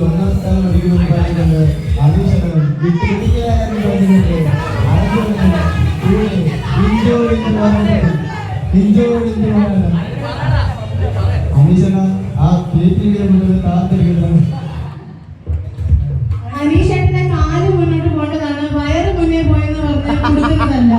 ഒന്നാം സ്ഥാനം അടിക്കുന്നുണ്ട് അനീഷണം അനീഷണ ആ കേട്ടിയുടെ മുന്നിൽ താത്തിരിക്കുന്നത് അനീഷേട്ടന്റെ കാല് മുന്നോട്ട് പോകേണ്ടതാണ്, വയറ് മുന്നേ പോയെന്ന് പറഞ്ഞാൽ കൊടുക്കുന്നതല്ല.